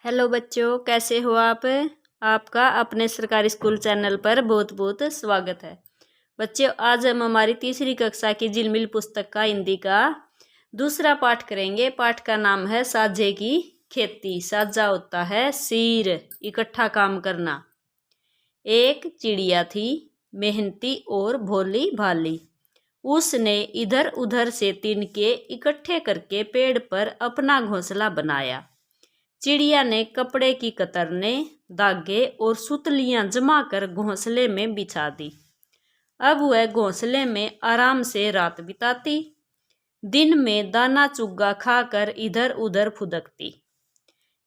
Hello बच्चों, कैसे हो आप। आपका अपने सरकारी स्कूल चैनल पर बहुत बहुत स्वागत है। बच्चों, आज हम हमारी तीसरी कक्षा की झिलमिल पुस्तक का हिंदी का दूसरा पाठ करेंगे। पाठ का नाम है साझे की खेती। साझा होता है सिर, इकट्ठा काम करना। एक चिड़िया थी, मेहनती और भोली भाली। उसने इधर उधर से तिनके इकट्ठे करके पेड़ पर अपना घोंसला बनाया। चिड़िया ने कपड़े की कतरनें, धागे और सुतलियां जमा कर घोंसले में बिछा दी। अब वह घोंसले में आराम से रात बिताती, दिन में दाना चुग्गा खाकर इधर उधर फुदकती।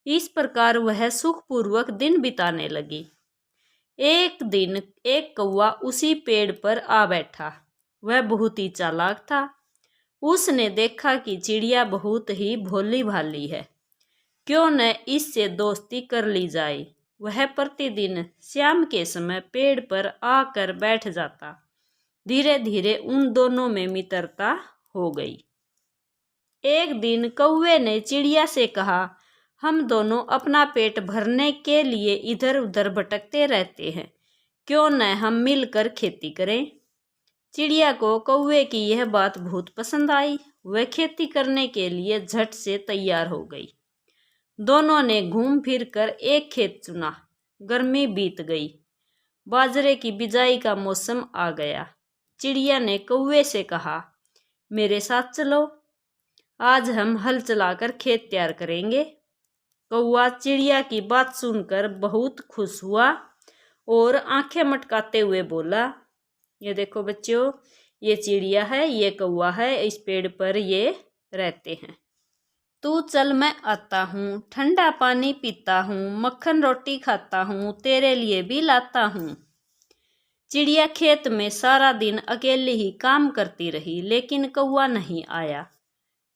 इस प्रकार वह सुखपूर्वक दिन बिताने लगी। एक दिन एक कौवा उसी पेड़ पर आ बैठा। वह बहुत ही चालाक था। उसने देखा कि चिड़िया बहुत ही भोली भाली है, क्यों न इससे दोस्ती कर ली जाए। वह प्रतिदिन शाम के समय पेड़ पर आकर बैठ जाता। धीरे धीरे उन दोनों में मित्रता हो गई। एक दिन कौवे ने चिड़िया से कहा, हम दोनों अपना पेट भरने के लिए इधर उधर भटकते रहते हैं, क्यों न हम मिलकर खेती करें। चिड़िया को कौवे की यह बात बहुत पसंद आई। वह खेती करने के लिए झट से तैयार हो गई। दोनों ने घूम फिर कर एक खेत चुना। गर्मी बीत गई। बाजरे की बिजाई का मौसम आ गया। चिड़िया ने कौवे से कहा, मेरे साथ चलो, आज हम हल चलाकर खेत तैयार करेंगे। कौवा चिड़िया की बात सुनकर बहुत खुश हुआ और आंखें मटकाते हुए बोला, ये देखो बच्चों, ये चिड़िया है, ये कौवा है, इस पेड़ पर ये रहते हैं। तू चल, मैं आता हूँ, ठंडा पानी पीता हूँ, मक्खन रोटी खाता हूँ, तेरे लिए भी लाता हूँ। चिड़िया खेत में सारा दिन अकेले ही काम करती रही, लेकिन कौवा नहीं आया।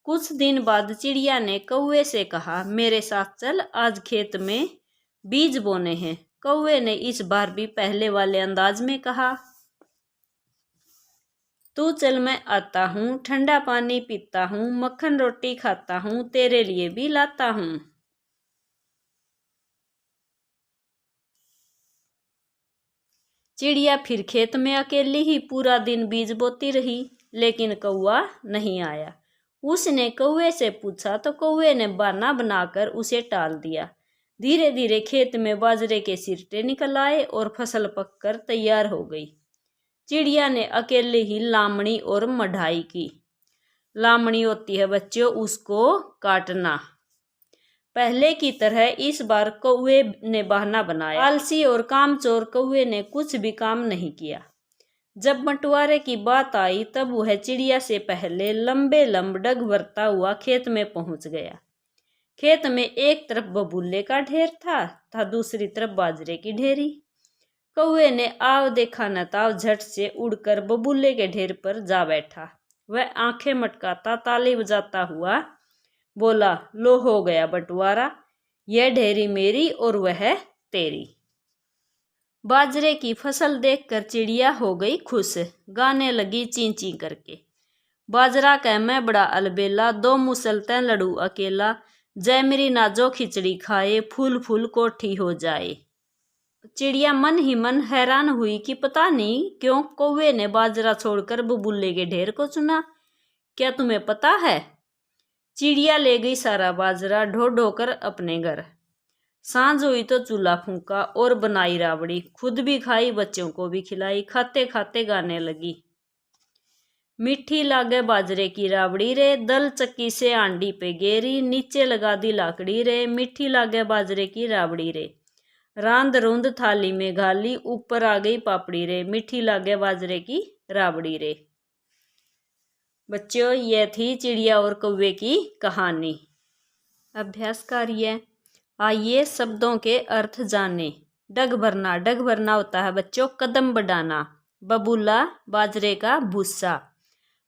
कुछ दिन बाद चिड़िया ने कौवे से कहा, मेरे साथ चल, आज खेत में बीज बोने हैं। कौवे ने इस बार भी पहले वाले अंदाज में कहा, तू चल, मैं आता हूँ, ठंडा पानी पीता हूँ, मक्खन रोटी खाता हूँ, तेरे लिए भी लाता हूँ। चिड़िया फिर खेत में अकेली ही पूरा दिन बीज बोती रही, लेकिन कौवा नहीं आया। उसने कौवे से पूछा तो कौवे ने बहाना बनाकर उसे टाल दिया। धीरे धीरे खेत में बाजरे के सिरटे निकल आए और फसल पककर तैयार हो गई। चिड़िया ने अकेले ही लामड़ी और मढ़ाई की। लामड़ी होती है बच्चों उसको काटना। पहले की तरह इस बार कौवे ने बहाना बनाया। आलसी और कामचोर कौवे ने कुछ भी काम नहीं किया। जब बंटवारे की बात आई तब वह चिड़िया से पहले लंबे डग भरता हुआ खेत में पहुंच गया। खेत में एक तरफ बबूले का ढेर था दूसरी तरफ बाजरे की ढेरी। कौवे ने आव देखा न ताव झट से उड़कर बबूले के ढेर पर जा बैठा। वह आंखें मटकाता ताली बजाता हुआ बोला, लो हो गया बंटवारा, यह ढेरी मेरी और वह तेरी। बाजरे की फसल देखकर चिड़िया हो गई खुश, गाने लगी ची ची करके। बाजरा कह मैं बड़ा अलबेला, दो मुसल तैं लड़ू अकेला, जय मेरी नाजो खिचड़ी खाए, फूल फूल कोठी हो जाए। चिड़िया मन ही मन हैरान हुई कि पता नहीं क्यों कौवे ने बाजरा छोड़कर बबूले के ढेर को चुना। क्या तुम्हें पता है? चिड़िया ले गई सारा बाजरा ढो ढो कर अपने घर। सांझ हुई तो चूल्हा फूंका और बनाई राबड़ी, खुद भी खाई, बच्चों को भी खिलाई। खाते खाते गाने लगी, मीठी लागे बाजरे की राबड़ी रे, दल चक्की से आंडी पे गेरी, नीचे लगा दी लाकड़ी रे, मीठी लागे बाजरे की राबड़ी रे, रांद रूंद थाली में घाली, ऊपर आ गई पापड़ी रे, मीठी लागे बाजरे की राबड़ी रे। बच्चों, यह थी चिड़िया और कौवे की कहानी। अभ्यास कार्य, आइए शब्दों के अर्थ जाने। डग भरना होता है बच्चों कदम बढ़ाना। बबूला बाजरे का भूसा।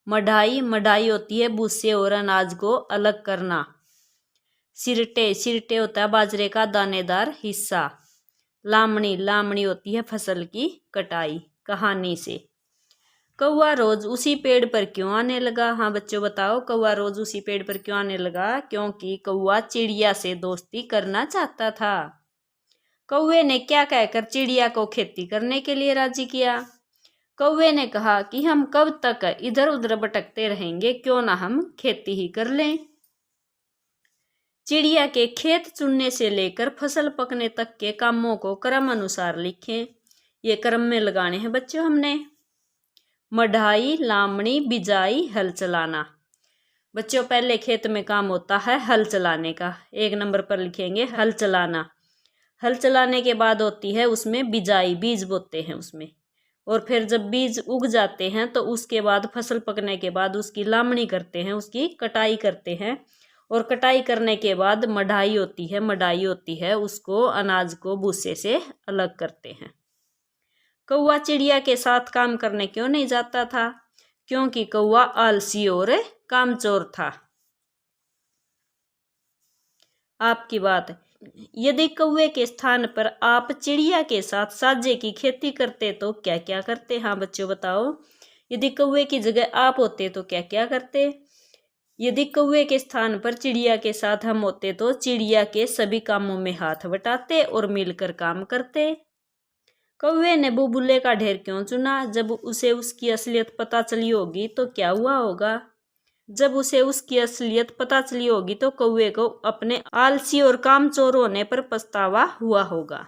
मढ़ाई होती है भूसे और अनाज को अलग करना। सिरटे होता है बाजरे का दानेदार हिस्सा। लामड़ी होती है फसल की कटाई। कहानी से कौवा रोज उसी पेड़ पर क्यों आने लगा? हाँ बच्चों बताओ, कौवा रोज उसी पेड़ पर क्यों आने लगा? क्योंकि कौवा चिड़िया से दोस्ती करना चाहता था। कौवे ने क्या कहकर चिड़िया को खेती करने के लिए राजी किया? कौवे ने कहा कि हम कब तक इधर उधर भटकते रहेंगे, क्यों ना हम खेती ही कर लें। चिड़िया के खेत चुनने से लेकर फसल पकने तक के कामों को क्रम अनुसार लिखें। ये क्रम में लगाने हैं बच्चों हमने। मढ़ाई, लामणी, बिजाई, हल चलाना। बच्चों पहले खेत में काम होता है हल चलाने का, 1 नंबर पर लिखेंगे हल चलाना। हल चलाने के बाद होती है उसमें बिजाई, बीज बोते हैं उसमें। और फिर जब बीज उग जाते हैं तो उसके बाद फसल पकने के बाद उसकी लामणी करते हैं, उसकी कटाई करते हैं। और कटाई करने के बाद मढ़ाई होती है, मढ़ाई होती है, उसको अनाज को भूसे से अलग करते हैं। कौवा चिड़िया के साथ काम करने क्यों नहीं जाता था? क्योंकि कौवा आलसी और कामचोर था। आपकी बात है, यदि कौवे के स्थान पर आप चिड़िया के साथ साजे की खेती करते तो क्या क्या करते? हाँ बच्चों बताओ, यदि कौवे की जगह आप होते तो क्या क्या करते? यदि कौवे के स्थान पर चिड़िया के साथ हम होते तो चिड़िया के सभी कामों में हाथ बटाते और मिलकर काम करते। कौवे ने बुलबुले का ढेर क्यों चुना? जब उसे उसकी असलियत पता चली होगी तो क्या हुआ होगा? जब उसे उसकी असलियत पता चली होगी तो कौवे को अपने आलसी और कामचोर होने पर पछतावा हुआ होगा।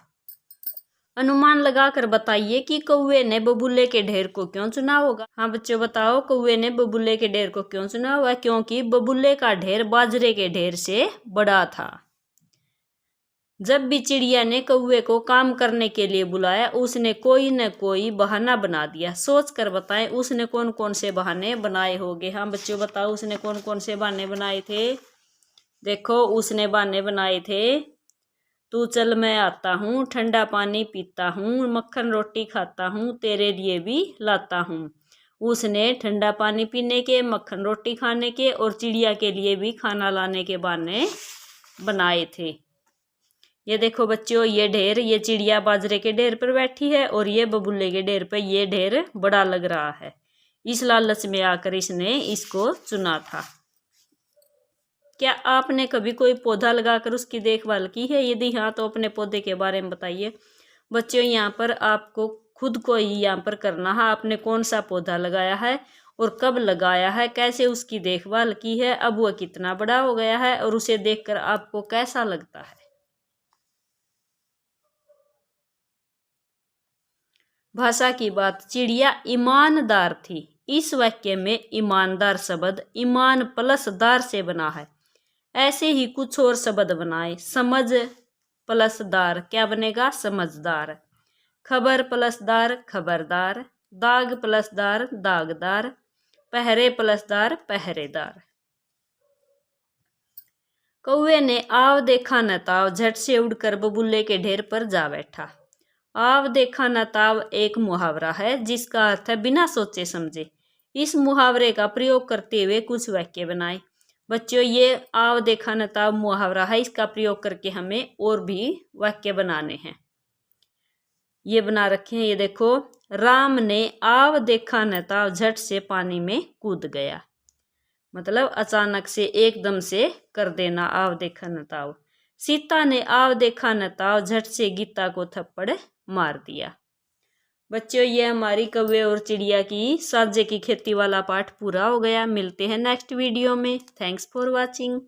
अनुमान लगाकर बताइए कि कौवे ने बबूले के ढेर को क्यों चुना होगा? हाँ बच्चों बताओ, कौवे ने बबूले के ढेर को क्यों चुना होगा? क्योंकि बबूले का ढेर बाजरे के ढेर से बड़ा था। जब भी चिड़िया ने कौवे को काम करने के लिए बुलाया, उसने कोई न कोई बहाना बना दिया। सोच कर बताएं उसने कौन कौन से बहाने बनाए होंगे। हाँ बच्चों बताओ, उसने कौन कौन से बहाने बनाए थे? देखो उसने बहाने बनाए थे, तू चल मैं आता हूँ, ठंडा पानी पीता हूँ, मक्खन रोटी खाता हूँ, तेरे लिए भी लाता हूँ। उसने ठंडा पानी पीने के, मक्खन रोटी खाने के और चिड़िया के लिए भी खाना लाने के बहाने बनाए थे। ये देखो बच्चों, ये ढेर, ये चिड़िया बाजरे के ढेर पर बैठी है और ये बबूले के ढेर पर ये ढेर बड़ा लग रहा है। इस लालच में आकर इसने इसको चुना था। क्या आपने कभी कोई पौधा लगाकर उसकी देखभाल की है? यदि हाँ तो अपने पौधे के बारे में बताइए। बच्चों यहाँ पर आपको खुद को ही यहाँ पर करना है, आपने कौन सा पौधा लगाया है और कब लगाया है, कैसे उसकी देखभाल की है, अब वह कितना बड़ा हो गया है और उसे देखकर आपको कैसा लगता है। भाषा की बात, चिड़िया ईमानदार थी। इस वाक्य में ईमानदार शब्द ईमान प्लस दार से बना है। ऐसे ही कुछ और शब्द बनाए। समझ प्लस दार क्या बनेगा? समझदार। खबर प्लस दार खबरदार। दाग प्लस दार दागदार। पहरे प्लस दार पहरेदार। कौवे ने आव देखा न ताव, झट से उड़कर बबूले के ढेर पर जा बैठा। आव देखा न ताव एक मुहावरा है जिसका अर्थ है बिना सोचे समझे। इस मुहावरे का प्रयोग करते हुए कुछ वाक्य बनाए। बच्चों ये आव देखा न ताव मुहावरा है, इसका प्रयोग करके हमें और भी वाक्य बनाने हैं। ये बना रखे हैं, ये देखो, राम ने आव देखा न ताव झट से पानी में कूद गया। मतलब अचानक से, एकदम से कर देना, आव देखा न ताव। सीता ने आव देखा न ताव झट से गीता को थप्पड़ मार दिया। बच्चों ये हमारी कौवे और चिड़िया की साजे की खेती वाला पाठ पूरा हो गया। मिलते हैं नेक्स्ट वीडियो में। Thanks for watching.